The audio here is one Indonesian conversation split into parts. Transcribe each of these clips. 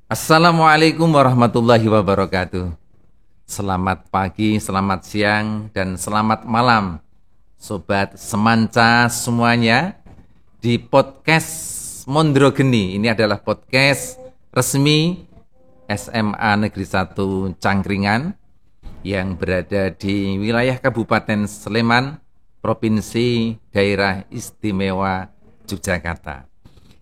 Assalamualaikum warahmatullahi wabarakatuh. Selamat pagi, selamat siang, dan selamat malam, Sobat Semanca semuanya. Di podcast Mondro Geni, ini adalah podcast resmi SMA Negeri 1 Cangkringan yang berada di wilayah Kabupaten Sleman, Provinsi Daerah Istimewa Yogyakarta.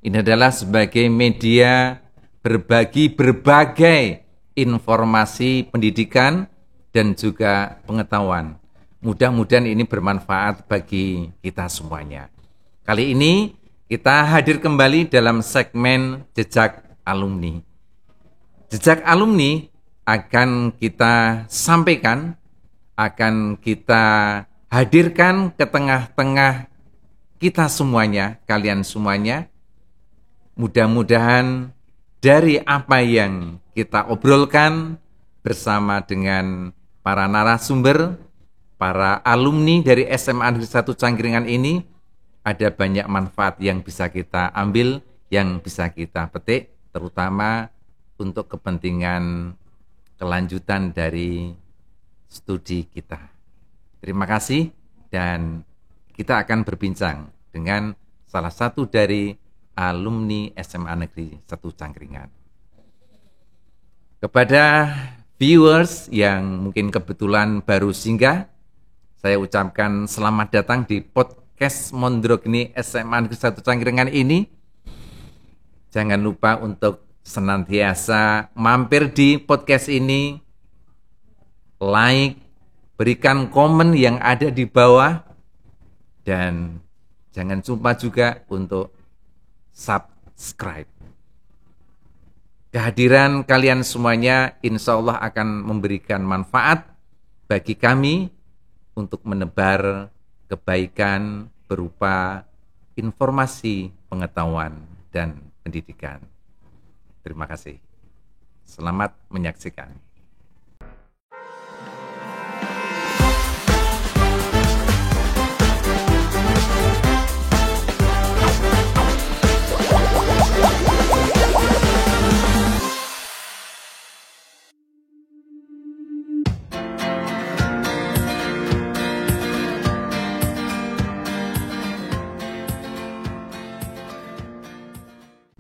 Ini adalah sebagai media berbagi berbagai informasi pendidikan dan juga pengetahuan. Mudah-mudahan ini bermanfaat bagi kita semuanya. Kali ini kita hadir kembali dalam segmen Jejak Alumni. Jejak alumni akan kita sampaikan, akan kita hadirkan ke tengah-tengah kita semuanya, kalian semuanya. Mudah-mudahan dari apa yang kita obrolkan bersama dengan para narasumber, para alumni dari SMA Negeri 1 Cangkringan ini, ada banyak manfaat yang bisa kita ambil, yang bisa kita petik, terutama untuk kepentingan kelanjutan dari studi kita. Terima kasih, dan kita akan berbincang dengan salah satu dari alumni SMA Negeri 1 Cangkringan. Kepada viewers yang mungkin kebetulan baru singgah, saya ucapkan selamat datang di podcast Mondro Geni SMA Negeri 1 Cangkringan ini. Jangan lupa untuk senantiasa mampir di podcast ini, like, berikan komen yang ada di bawah, dan jangan lupa juga untuk subscribe. Kehadiran kalian semuanya insya Allah akan memberikan manfaat bagi kami untuk menebar kebaikan berupa informasi, pengetahuan, dan pendidikan. Terima kasih. Selamat menyaksikan.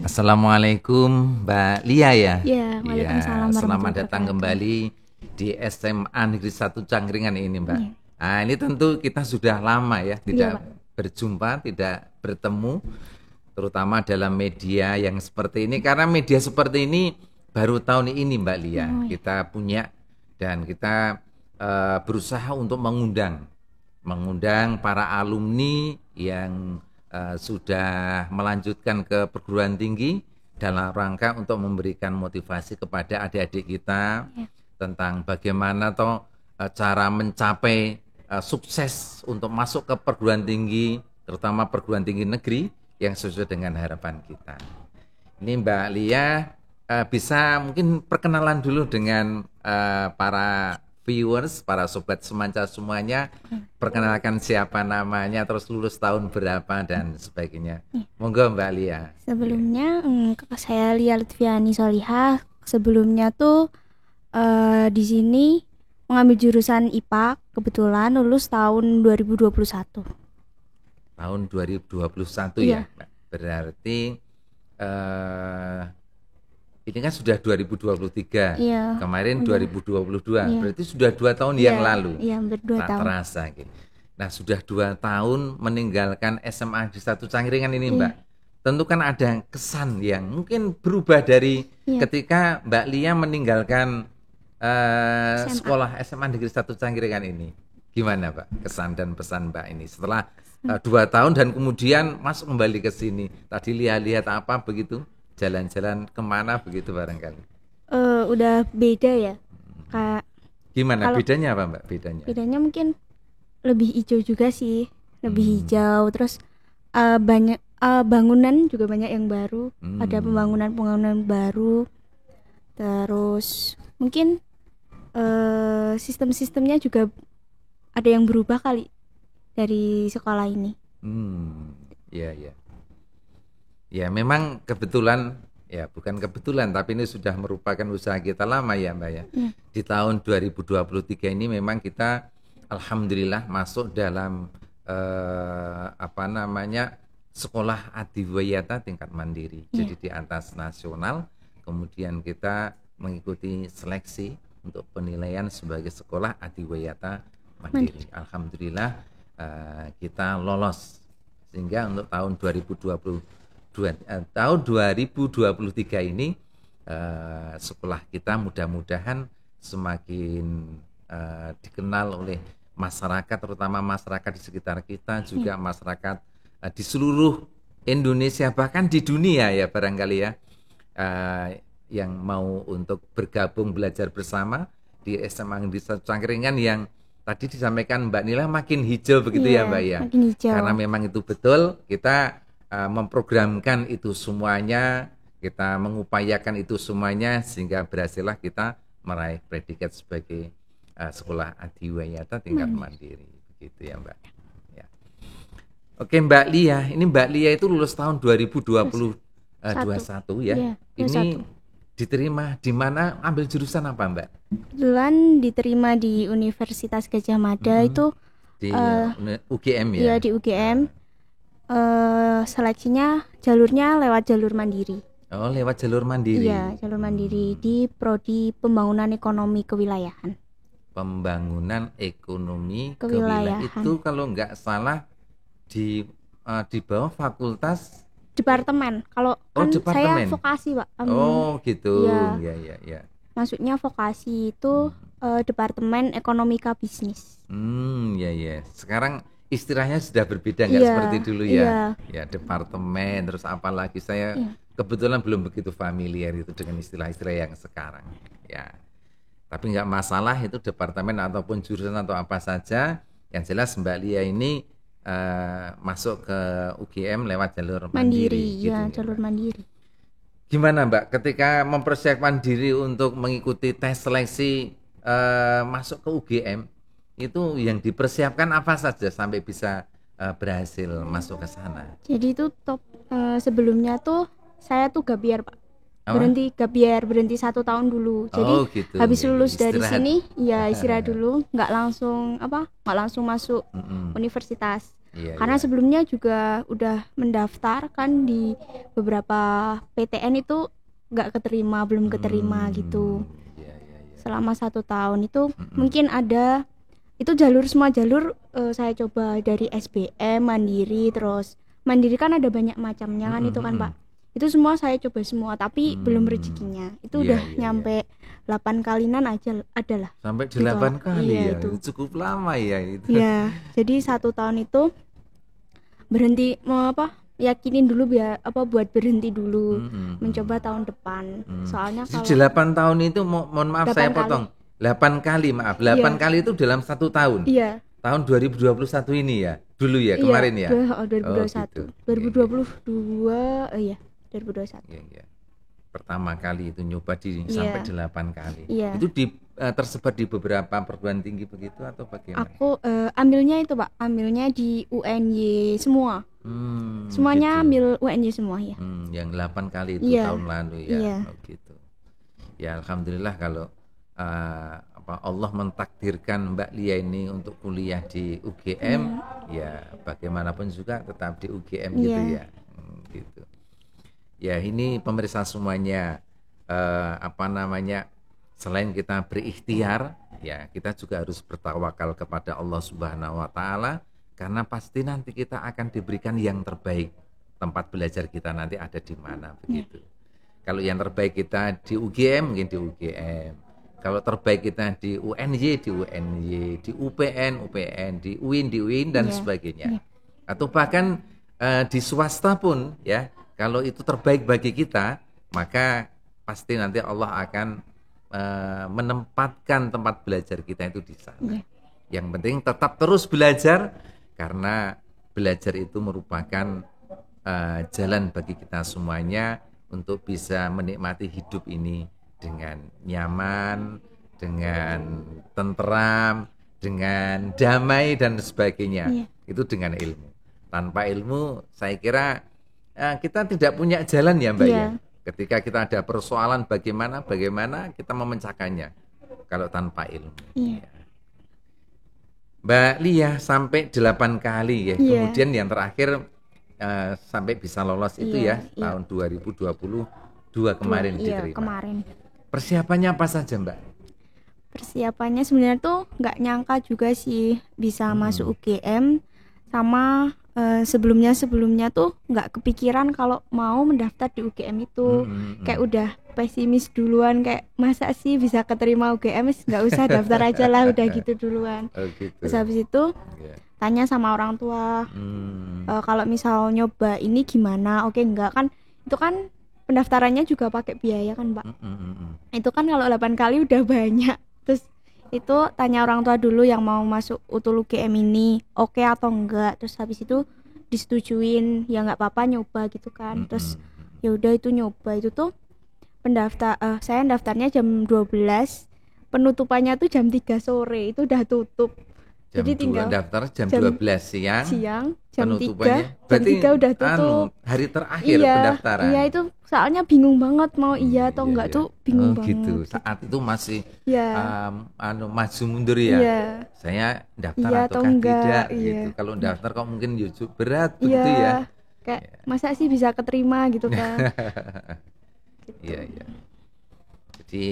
Assalamualaikum Mbak Lia ya. Ya, waalaikumsalam. Selamat datang kembali di SMA Negeri 1 Cangkringan ini Mbak. Ya. Nah, ini tentu kita sudah lama ya tidak berjumpa, tidak bertemu, terutama dalam media yang seperti ini. Karena media seperti ini baru tahun ini Mbak Lia kita punya, dan kita berusaha untuk mengundang para alumni yang sudah melanjutkan ke perguruan tinggi dalam rangka untuk memberikan motivasi kepada adik-adik kita tentang bagaimana cara mencapai sukses untuk masuk ke perguruan tinggi, terutama perguruan tinggi negeri yang sesuai dengan harapan kita. Ini Mbak Lia bisa mungkin perkenalan dulu dengan para viewers, para sobat semanca semuanya, perkenalkan siapa namanya, terus lulus tahun berapa dan sebagainya. Monggo Mbak Lia. Sebelumnya saya Lia Lutfiani Solihah. Sebelumnya tuh di sini mengambil jurusan IPA, kebetulan lulus tahun 2021. Tahun 2021 ya, Mbak. Berarti ini kan sudah 2023, kemarin 2022, berarti sudah 2 tahun yang lalu. Iya, 2 tahun. Terasa gitu. Nah, sudah 2 tahun meninggalkan SMA di 1 Cangkringan ini Mbak. Tentu kan ada kesan yang mungkin berubah dari ketika Mbak Lia meninggalkan sekolah SMA Negeri 1 Cangkringan ini. Gimana Pak kesan dan pesan Mbak ini setelah 2 tahun dan kemudian masuk kembali ke sini? Tadi lihat apa begitu? Jalan-jalan kemana begitu barangkali? Udah beda ya, Kak. Gimana bedanya apa Mbak? Bedanya mungkin lebih hijau juga sih, lebih hijau. Terus banyak bangunan juga banyak yang baru, ada pembangunan baru. Terus mungkin sistem-sistemnya juga ada yang berubah kali dari sekolah ini. Iya. Ya memang kebetulan Ya, bukan kebetulan, tapi ini sudah merupakan usaha kita lama ya Mbak ya. Di tahun 2023 ini memang kita alhamdulillah masuk dalam sekolah adiwiyata tingkat mandiri. Jadi di atas nasional, kemudian kita mengikuti seleksi untuk penilaian sebagai sekolah adiwiyata mandiri. Alhamdulillah kita lolos, sehingga untuk tahun 2023 ini sekolah kita mudah-mudahan semakin dikenal oleh masyarakat, terutama masyarakat di sekitar kita, juga masyarakat di seluruh Indonesia, bahkan di dunia ya barangkali ya, yang mau untuk bergabung belajar bersama di SMA di Cangkringan yang tadi disampaikan Mbak Nila makin hijau begitu ya Mbak ya. Makin hijau. Karena memang itu betul, kita memprogramkan itu semuanya, kita mengupayakan itu semuanya sehingga berhasillah kita meraih predikat sebagai sekolah adiwiyata tingkat mandiri begitu ya Mbak ya. Oke Mbak Lia, ini Mbak Lia itu lulus tahun 2021 ya. Ini diterima di mana, ambil jurusan apa Mbak? Kebetulan diterima di Universitas Gadjah Mada, itu di UGM ya? Iya di UGM. Seleksinya jalurnya lewat jalur mandiri. Oh, lewat jalur mandiri. Iya, jalur mandiri di Prodi Pembangunan Ekonomi Kewilayahan. Pembangunan Ekonomi Kewilayahan. Itu kalau nggak salah di bawah fakultas departemen. Kalau kan saya vokasi, Pak. Oh, gitu. Ya. Maksudnya vokasi itu Departemen Ekonomika Bisnis. Ya. Sekarang istilahnya sudah berbeda, nggak seperti dulu ya. Ya, departemen, terus apalagi saya kebetulan belum begitu familiar itu dengan istilah-istilah yang sekarang. Ya, tapi nggak masalah itu departemen ataupun jurusan atau apa saja. Yang jelas Mbak Lia ini masuk ke UGM lewat jalur mandiri. Ya, jalur mandiri. Gimana Mbak ketika mempersiapkan diri untuk mengikuti tes seleksi masuk ke UGM? Itu yang dipersiapkan apa saja sampai bisa berhasil masuk ke sana? Jadi itu sebelumnya tuh saya tuh gabiar Pak. Berhenti 1 tahun dulu. Jadi gitu. Habis lulus dari sini ya istirahat dulu, nggak langsung masuk universitas. Karena sebelumnya juga udah mendaftar kan di beberapa PTN itu nggak keterima, belum keterima gitu. Selama 1 tahun itu mungkin ada itu semua jalur saya coba dari SBM, mandiri, terus mandiri kan ada banyak macamnya kan itu kan Pak. Itu semua saya coba semua, tapi belum rezekinya. Itu udah nyampe 8 kalinan aja adalah. Sampai 8 kali ya. Itu cukup lama ya itu. Ya, jadi 1 tahun itu berhenti yakinin dulu buat berhenti dulu, mencoba tahun depan. Soalnya kalau 8 tahun itu mohon maaf saya potong. 8 kali maaf. 8 kali itu dalam 1 tahun. Iya. Tahun 2021 ini ya. Dulu ya kemarin ya. 2021. 2022 iya. 2021. Iya. Pertama kali itu nyoba sampai 8 kali. Iya. Itu tersebar di beberapa perguruan tinggi begitu atau bagaimana? Aku ambilnya itu Pak, ambilnya di UNY semua. Semuanya gitu. Ambil UNY semua ya. Yang 8 kali itu tahun lalu ya. Iya. Gitu. Ya alhamdulillah kalau Allah mentakdirkan Mbak Lia ini untuk kuliah di UGM, ya bagaimanapun juga tetap di UGM gitu ya. Gitu. Ya ini pemirsa semuanya, selain kita berikhtiar, ya kita juga harus bertawakal kepada Allah Subhanahu Wa Taala, karena pasti nanti kita akan diberikan yang terbaik. Tempat belajar kita nanti ada di mana begitu. Kalau yang terbaik kita di UGM mungkin di UGM. Kalau terbaik kita di UNY, di UPN, di UIN dan sebagainya. Atau bahkan di swasta pun ya, kalau itu terbaik bagi kita, maka pasti nanti Allah akan menempatkan tempat belajar kita itu di sana. Yang penting tetap terus belajar, karena belajar itu merupakan jalan bagi kita semuanya untuk bisa menikmati hidup ini dengan nyaman, dengan tentram, dengan damai dan sebagainya. Itu dengan ilmu. Tanpa ilmu saya kira kita tidak punya jalan ya Mbak ya. Ketika kita ada persoalan bagaimana kita memecahkannya kalau tanpa ilmu. Iya. Ya. Mbak Lia sampai 8 kali ya. Iya. Kemudian yang terakhir sampai bisa lolos itu Iya, ya tahun 2022 kemarin diterima. Kemarin. Persiapannya apa saja Mbak? Persiapannya sebenarnya tuh nggak nyangka juga sih bisa masuk UGM, sama sebelumnya tuh nggak kepikiran kalau mau mendaftar di UGM itu. Kayak udah pesimis duluan, kayak masa sih bisa keterima UGM, nggak usah daftar aja lah, udah gitu duluan. Oh, gitu. Terus habis itu tanya sama orang tua, kalau misal nyoba ini gimana, oke enggak, kan itu kan pendaftarannya juga pakai biaya kan Pak. Itu kan kalau 8 kali udah banyak. Terus itu tanya orang tua dulu yang mau masuk UTUL UGM ini oke atau enggak, terus habis itu disetujuin ya nggak apa-apa nyoba gitu kan. Terus ya udah itu nyoba. Itu tuh saya daftarnya jam 12, penutupannya tuh jam 3 sore, itu udah tutup. Jadi tinggal daftar jam 12 siang jam 3 berarti udah tutup. Hari terakhir pendaftaran. Iya, itu soalnya bingung banget mau iya atau enggak tuh bingung banget. Gitu. Saat itu masih maju mundur ya. Iya. Saya daftar iya ataukah enggak, tidak iya. gitu. Kalau daftar kok mungkin berat begitu ya. Kayak masa sih bisa keterima gitu kan. Gitu. Iya. Jadi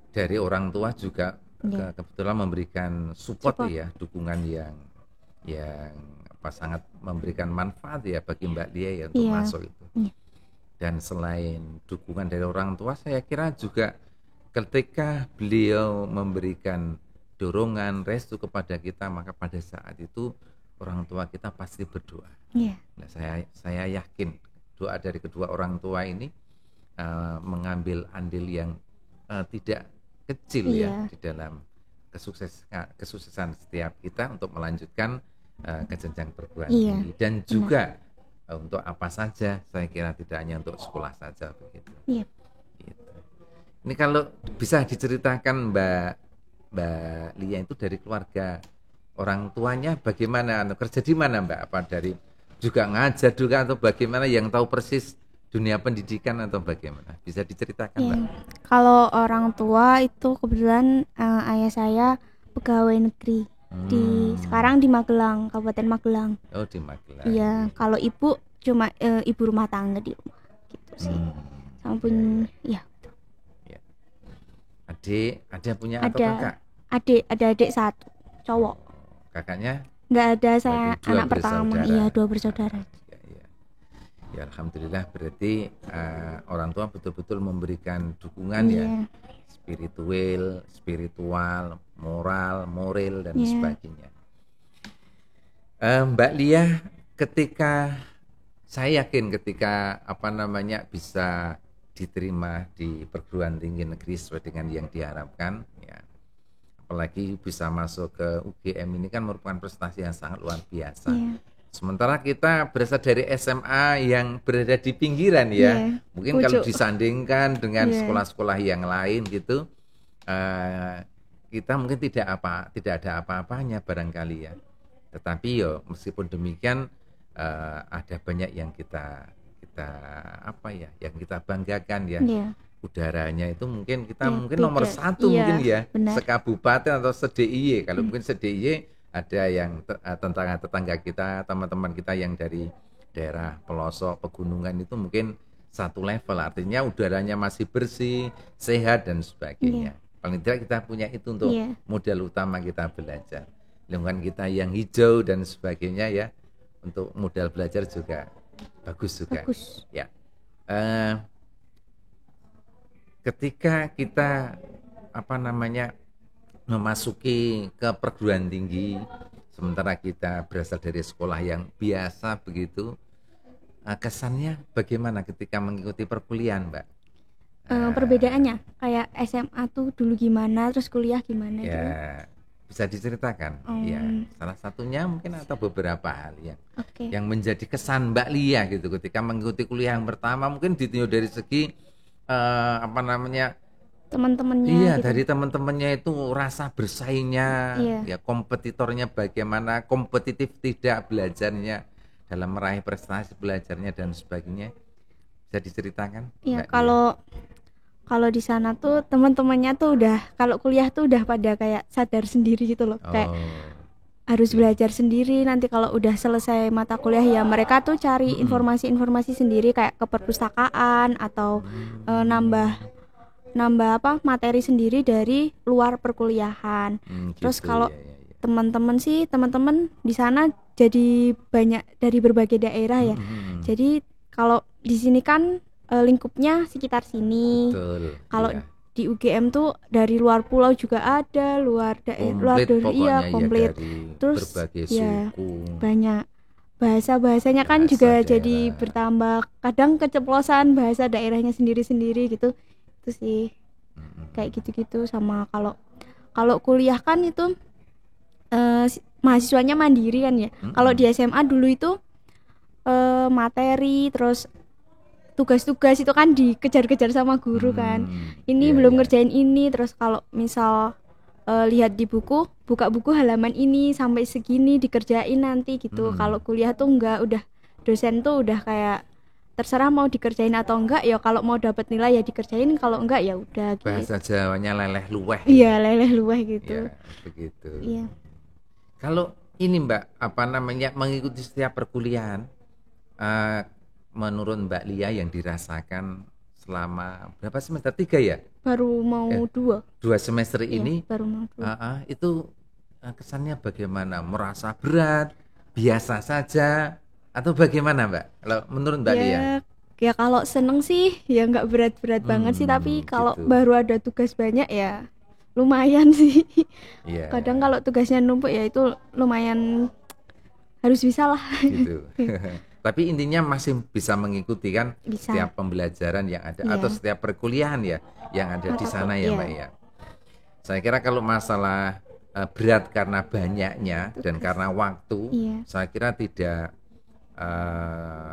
dari orang tua juga kebetulan memberikan support ya, dukungan yang sangat memberikan manfaat ya bagi Mbak Lia ya untuk masuk itu. Dan selain dukungan dari orang tua, saya kira juga ketika beliau memberikan dorongan, restu kepada kita, maka pada saat itu orang tua kita pasti berdoa. Nah, saya yakin doa dari kedua orang tua ini mengambil andil yang tidak kecil ya di dalam kesuksesan setiap kita untuk melanjutkan ke jenjang perguruan tinggi, dan juga untuk apa saja, saya kira tidak hanya untuk sekolah saja begitu. Gitu. Ini kalau bisa diceritakan Mbak Lia itu dari keluarga orang tuanya bagaimana, kerja di mana Mbak? Apa dari juga ngajar juga atau bagaimana, yang tahu persis dunia pendidikan atau bagaimana? Bisa diceritakan Mbak? Kalau orang tua itu kebetulan ayah saya pegawai negeri sekarang di Magelang, Kabupaten Magelang. Oh, di Magelang. Iya, kalau ibu cuma ibu rumah tangga di rumah gitu sih. Sama pun ya. Adik, ada punya atau kakak? Ada adik satu, cowok. Kakaknya? Nggak ada, saya anak pertama. Iya, 2 bersaudara. Ya, alhamdulillah, berarti orang tua betul-betul memberikan dukungan ya, spiritual, moral dan sebagainya. Mbak Lia, saya yakin ketika bisa diterima di perguruan tinggi negeri sesuai dengan yang diharapkan ya, apalagi bisa masuk ke UGM ini kan merupakan prestasi yang sangat luar biasa. Sementara kita berasal dari SMA yang berada di pinggiran ya, mungkin kalau disandingkan dengan sekolah-sekolah yang lain gitu, kita mungkin tidak ada apa-apanya barangkali ya. Tetapi meskipun demikian ada banyak yang kita yang kita banggakan ya. Udaranya itu mungkin kita nomor 1 mungkin ya, sekabupaten atau se-DIY. Kalau mungkin se-DIY ada yang tetangga kita, teman-teman kita yang dari daerah pelosok pegunungan itu mungkin satu level, artinya udaranya masih bersih, sehat dan sebagainya. Paling tidak kita punya itu untuk modal utama kita belajar. Lingkungan kita yang hijau dan sebagainya ya, untuk modal belajar juga bagus juga. Ya. Ketika kita memasuki ke perguruan tinggi, sementara kita berasal dari sekolah yang biasa begitu, kesannya bagaimana ketika mengikuti perkuliahan, Mbak? Perbedaannya kayak SMA tuh dulu gimana, terus kuliah gimana ya, gitu? Bisa diceritakan ya, salah satunya mungkin atau beberapa hal yang menjadi kesan Mbak Lia gitu ketika mengikuti kuliah yang pertama, mungkin ditinjau dari segi teman-temannya. Iya, gitu. dari teman-temannya itu rasa bersaingnya, ya kompetitornya bagaimana, kompetitif tidak belajarnya, dalam meraih prestasi belajarnya dan sebagainya, bisa diceritakan? Iya, Mbak Lia? kalau di sana tuh teman-temannya tuh udah kalau kuliah tuh udah pada kayak sadar sendiri gitu loh. Kayak Oh, harus oke. belajar sendiri, nanti kalau udah selesai mata kuliah ya mereka tuh cari Mm-mm. informasi-informasi sendiri kayak ke perpustakaan atau nambah apa materi sendiri dari luar perkuliahan. Terus Gitu kalau ya, ya, ya. teman-teman di sana jadi banyak dari berbagai daerah ya. Mm-mm. Jadi kalau di sini kan lingkupnya sekitar sini. Betul, Kalau iya. di UGM tuh dari luar pulau juga ada, luar daerah, luar Komplit dari iya pokoknya ya, komplit. dari Terus berbagai ya suku, banyak bahasanya kan bahasa juga jadi daerah. bertambah. Kadang keceplosan bahasa daerahnya sendiri-sendiri gitu. Itu sih kayak Mm-mm. gitu-gitu. Sama kalau kalau kuliah kan itu mahasiswanya mandiri kan ya. Kalau di Mm-mm. SMA dulu itu materi terus tugas-tugas itu kan dikejar-kejar sama guru kan. Ini Iya, belum iya. ngerjain ini, terus kalau misal lihat di buku, buka buku halaman ini sampai segini dikerjain nanti gitu. Mm. Kalau kuliah tuh enggak, udah dosen tuh udah kayak terserah mau dikerjain atau enggak, ya kalau mau dapat nilai ya dikerjain, kalau enggak ya udah gitu. Bahasa Jawanya leleh luweh Iya, ini. leleh luweh gitu. Ya, begitu. Iya. Kalau ini Mbak, apa namanya, mengikuti setiap perkuliahan, eh, menurut Mbak Lia yang dirasakan selama berapa semester? 3 ya? Baru mau 2. 2 semester Iya, ini, baru mau 2. itu kesannya bagaimana? Merasa berat, biasa saja, atau bagaimana Mbak? Kalau menurut Mbak Lia? Ya, ya kalau seneng sih ya nggak berat-berat banget sih, tapi kalau Gitu. baru ada tugas banyak ya lumayan sih. Iya, Kadang kalau tugasnya numpuk ya itu lumayan harus bisa lah. gitu. Tapi intinya masih bisa mengikuti kan Bisa. setiap pembelajaran yang ada Iya. atau setiap perkuliahan ya yang ada di Mata sana ya iya. Mbak ya. Saya kira kalau masalah berat karena banyaknya dan Tugas. karena waktu, Iya. saya kira tidak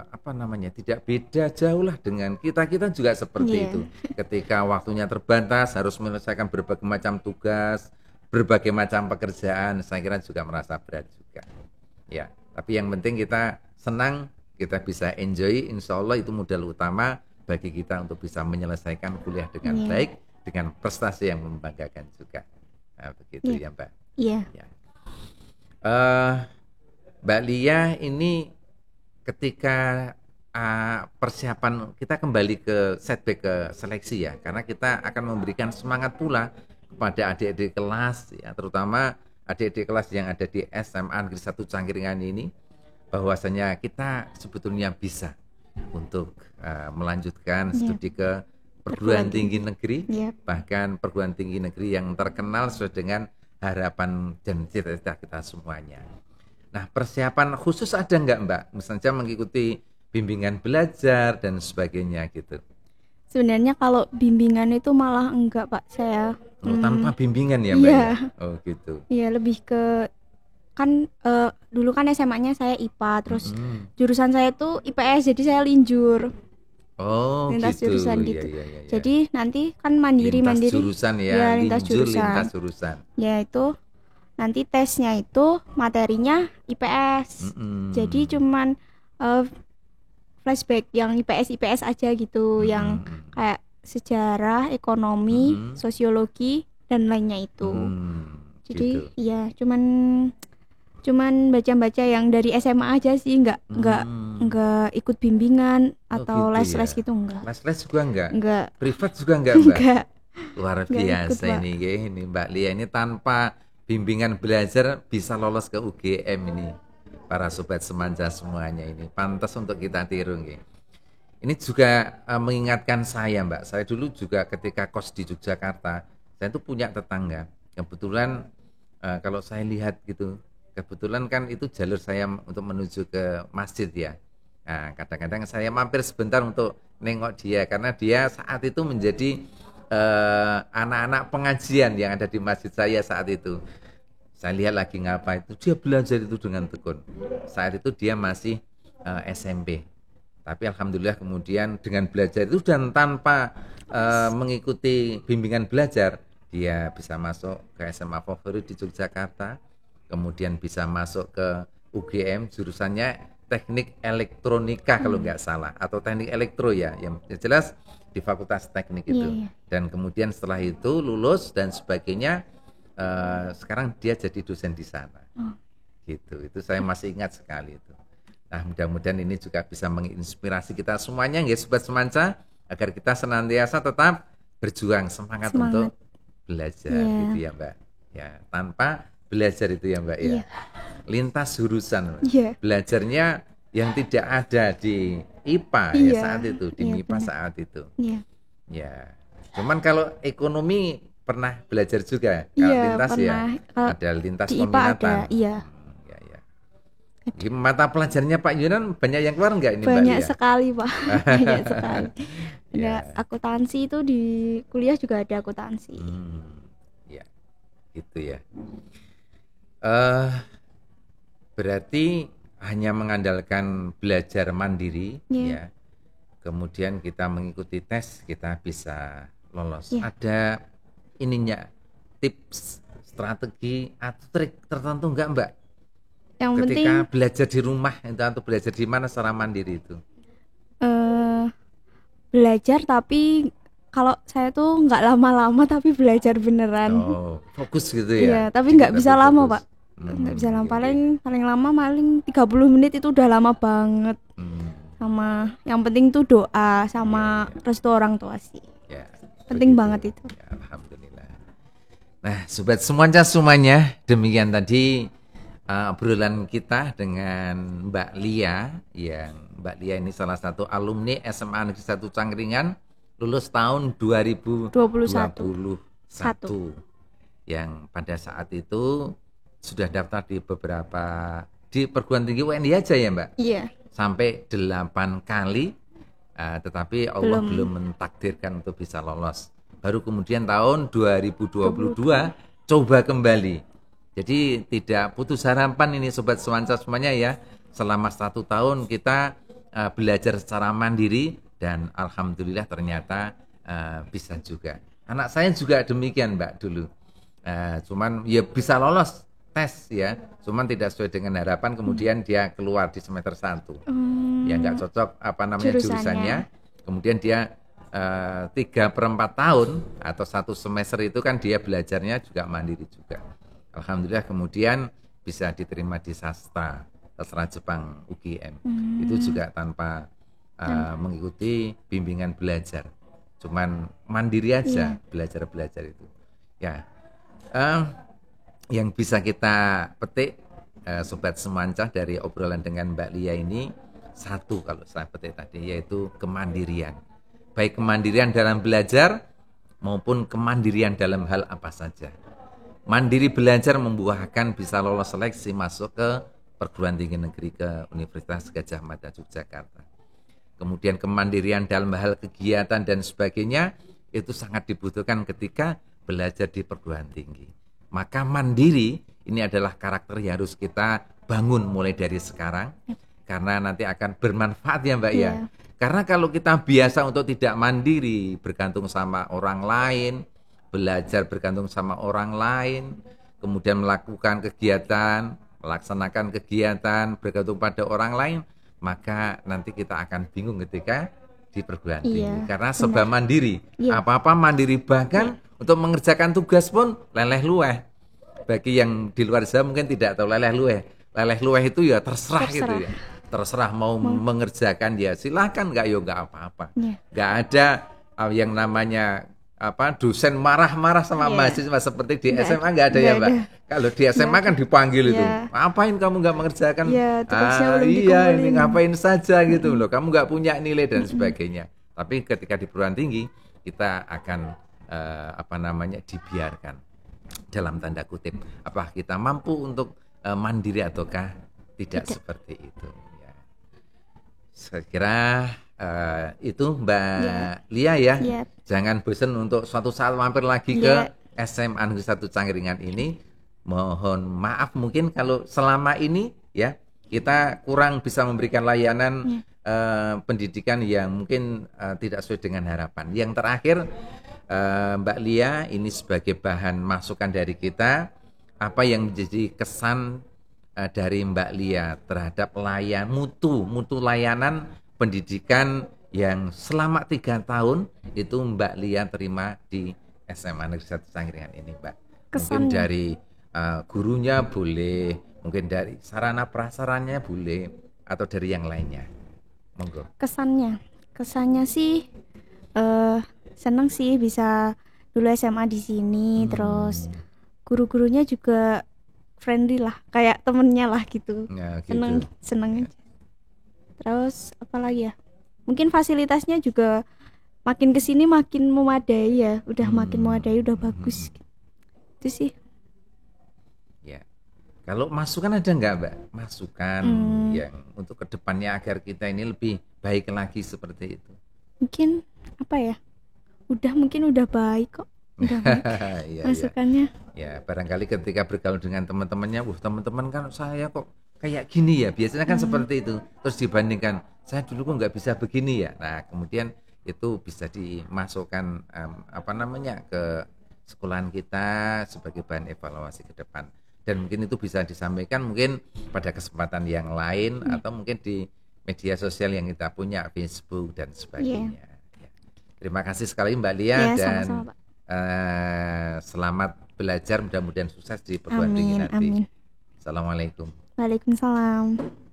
apa namanya, tidak beda jauh lah dengan kita juga seperti Iya. itu. Ketika waktunya terbatas harus menyelesaikan berbagai macam tugas, berbagai macam pekerjaan, saya kira juga merasa berat juga. Ya, tapi yang penting kita senang, kita bisa enjoy, insya Allah itu modal utama bagi kita untuk bisa menyelesaikan kuliah dengan Iya. baik, dengan prestasi yang membanggakan juga. Nah, begitu Iya. ya Mbak. Iya. Ya. Eh, Mbak Lia ini ketika persiapan kita kembali ke setback ke seleksi ya, karena kita akan memberikan semangat pula kepada adik-adik kelas ya, terutama adik-adik kelas yang ada di SMA Negeri 1 Cangkringan ini, bahwasanya kita sebetulnya bisa untuk melanjutkan Iya. studi ke perguruan tinggi negeri, Iya. bahkan perguruan tinggi negeri yang terkenal sesuai dengan harapan dan cita-cita kita semuanya. Nah, persiapan khusus ada nggak Mbak? Misalnya mengikuti bimbingan belajar dan sebagainya gitu. Sebenarnya kalau bimbingan itu malah enggak, Pak. Saya Oh, tanpa bimbingan ya Mbak iya. ya? Oh gitu. Iya, lebih ke kan dulu kan SMA-nya saya IPA, terus Mm-mm. jurusan saya tuh IPS, jadi saya linjur. Oh Lintas gitu. jurusan Ya, gitu. ya, ya, ya. Jadi nanti kan mandiri Lintas mandiri. jurusan ya, Ya, lintas linjur jurusan. lintas jurusan. Ya itu nanti tesnya itu materinya IPS. Mm-mm. Jadi cuman flashback yang IPS aja gitu, yang Mm-mm. kayak sejarah, ekonomi, Mm-mm. sosiologi dan lainnya itu. Jadi Gitu. iya cuman baca-baca yang dari SMA aja sih, nggak ikut bimbingan Oh, atau gitu les-les ya. gitu, enggak. Les-les juga enggak? Enggak. Privat juga enggak Mbak? Enggak. Luar Nggak ikut, biasa Pak. ini Mbak Lia ini tanpa bimbingan belajar bisa lolos ke UGM ini. Para sobat semanja semuanya ini pantas untuk kita tiru nggih. Ini juga mengingatkan saya Mbak, saya dulu juga ketika kos di Yogyakarta, saya itu punya tetangga. Kebetulan kalau saya lihat gitu, kebetulan kan itu jalur saya untuk menuju ke masjid ya. Nah, kadang-kadang saya mampir sebentar untuk nengok dia karena dia saat itu menjadi anak-anak pengajian yang ada di masjid saya saat itu. Saya lihat lagi ngapa itu, dia belajar itu dengan tekun. Saat itu dia masih SMP. Tapi alhamdulillah kemudian dengan belajar itu dan tanpa mengikuti bimbingan belajar, dia bisa masuk ke SMA favorit di Yogyakarta, kemudian bisa masuk ke UGM jurusannya teknik elektronika kalau nggak salah, atau teknik elektro ya, yang jelas di Fakultas Teknik itu. Dan kemudian setelah itu lulus dan sebagainya, sekarang dia jadi dosen di sana. Gitu, itu saya masih ingat sekali itu. Nah, mudah-mudahan ini juga bisa menginspirasi kita semuanya, ya Sobat Semansa, agar kita senantiasa tetap berjuang, semangat untuk belajar, gitu ya Mbak. Ya, tanpa belajar itu ya Mbak ya. Lintas jurusan, belajarnya yang tidak ada di IPA ya saat itu, di MIPA saat itu. Ya, cuman kalau ekonomi pernah belajar juga, kalau lintas pernah. Ya, ada lintas peminatan. Di mata pelajarannya Pak Yunan banyak yang keluar nggak ini Mbak Lia? Banyak sekali Pak, banyak sekali. Ada akuntansi itu di kuliah juga ada akuntansi. Ya, gitu ya. Berarti hanya mengandalkan belajar mandiri, ya. Kemudian kita mengikuti tes, kita bisa lolos. Ada ininya, tips, strategi atau trik tertentu nggak Mbak? Yang ketika penting belajar di rumah itu atau belajar di mana secara mandiri itu? Belajar, tapi kalau saya tuh nggak lama-lama tapi belajar beneran. Fokus gitu ya? Iya, tapi nggak bisa lama Pak. Nggak bisa lama, paling lama paling 30 menit itu udah lama banget. Sama yang penting tuh doa sama restu orang tua sih. Penting banget itu. Alhamdulillah. Nah, Sobat semuanya, demikian tadi obrolan kita dengan Mbak Lia, yang Mbak Lia ini salah satu alumni SMA Negeri 1 Cangkringan, lulus tahun 2021. Yang pada saat itu sudah daftar di beberapa di perguruan tinggi UNI aja ya Mbak? Iya. Sampai 8 kali, tetapi Allah belum mentakdirkan untuk bisa lolos. Baru kemudian tahun 2022 coba kembali. Jadi tidak putus harapan ini Sobat Semansa semuanya ya. Selama 1 tahun kita belajar secara mandiri dan alhamdulillah ternyata bisa juga. Anak saya juga demikian Mbak dulu. Cuman ya bisa lolos tes ya. Cuman tidak sesuai dengan harapan, kemudian dia keluar di semester 1. Ya nggak cocok jurusannya. Kemudian dia 3/4 tahun atau 1 semester itu kan dia belajarnya juga mandiri juga. Alhamdulillah kemudian bisa diterima di sastra Jepang UGM. Itu juga tanpa mengikuti bimbingan belajar, cuman mandiri aja belajar itu. Ya, yang bisa kita petik Sobat Semansa dari obrolan dengan Mbak Lia ini, satu kalau saya petik tadi, yaitu kemandirian. Baik kemandirian dalam belajar maupun kemandirian dalam hal apa saja. Mandiri belajar membuahkan bisa lolos seleksi masuk ke perguruan tinggi negeri, ke Universitas Gadjah Mada Yogyakarta. Kemudian kemandirian dalam hal kegiatan dan sebagainya itu sangat dibutuhkan ketika belajar di perguruan tinggi. Maka mandiri ini adalah karakter yang harus kita bangun mulai dari sekarang, karena nanti akan bermanfaat ya Mbak ya. Karena kalau kita biasa untuk tidak mandiri, bergantung sama orang lain, belajar bergantung sama orang lain, kemudian melakukan kegiatan, melaksanakan kegiatan bergantung pada orang lain, maka nanti kita akan bingung ketika di perguruan tinggi. Karena serba mandiri, apa-apa mandiri, bahkan untuk mengerjakan tugas pun leleh lueh. Bagi yang di luar sana mungkin tidak tahu leleh lueh. Leleh lueh itu ya terserah gitu ya. Terserah mau mengerjakan ya silakan, enggak ya enggak apa-apa. Enggak ada yang namanya dosen marah-marah sama mahasiswa seperti di SMA enggak ada ya Mbak. Kalau di SMA kan dipanggil itu, ngapain kamu enggak mengerjakan? Iya ini ngapain saja gitu loh, kamu enggak punya nilai dan sebagainya. Tapi ketika di perguruan tinggi kita akan dibiarkan dalam tanda kutip, apa kita mampu untuk mandiri ataukah tidak seperti itu ya. Saya kira itu Mbak Lia ya. Jangan bosan untuk suatu saat mampir lagi ke SMA Negeri 1 Cangkringan ini. Mohon maaf mungkin kalau selama ini ya kita kurang bisa memberikan layanan pendidikan yang mungkin tidak sesuai dengan harapan. Yang terakhir Mbak Lia, ini sebagai bahan masukan dari kita, apa yang menjadi kesan dari Mbak Lia terhadap mutu layanan pendidikan yang selama 3 tahun itu Mbak Lia terima di SMA Negeri 1 Sangkringan ini, Mbak? Mungkin Kesannya. dari gurunya boleh, mungkin dari sarana prasarannya boleh, atau dari yang lainnya. Monggo. Kesannya sih seneng sih bisa dulu SMA di sini, terus guru-gurunya juga friendly lah, kayak temennya lah gitu. Ya, gitu. Seneng aja. Terus apa lagi ya? Mungkin fasilitasnya juga makin kesini makin memadai ya, udah makin memadai, udah bagus. Itu sih. Ya. Kalau masukan ada nggak, Mbak? Masukan yang untuk kedepannya agar kita ini lebih baik lagi seperti itu. Mungkin apa ya? Mungkin udah baik kok. Udah baik Ya, masukannya. ya, barangkali ketika bergaul dengan teman-temannya, teman-teman kan saya kok kayak gini ya. Biasanya kan seperti itu. Terus dibandingkan, saya dulu kok nggak bisa begini ya. Nah, kemudian itu bisa dimasukkan ke sekolahan kita sebagai bahan evaluasi ke depan. Dan mungkin itu bisa disampaikan mungkin pada kesempatan yang lain atau mungkin di media sosial yang kita punya, Facebook dan sebagainya. Ya. Terima kasih sekali Mbak Lia, Ya, dan sama-sama, Pak. selamat belajar, mudah-mudahan sukses di perguruan tinggi nanti. Amin. Assalamualaikum. Waalaikumsalam.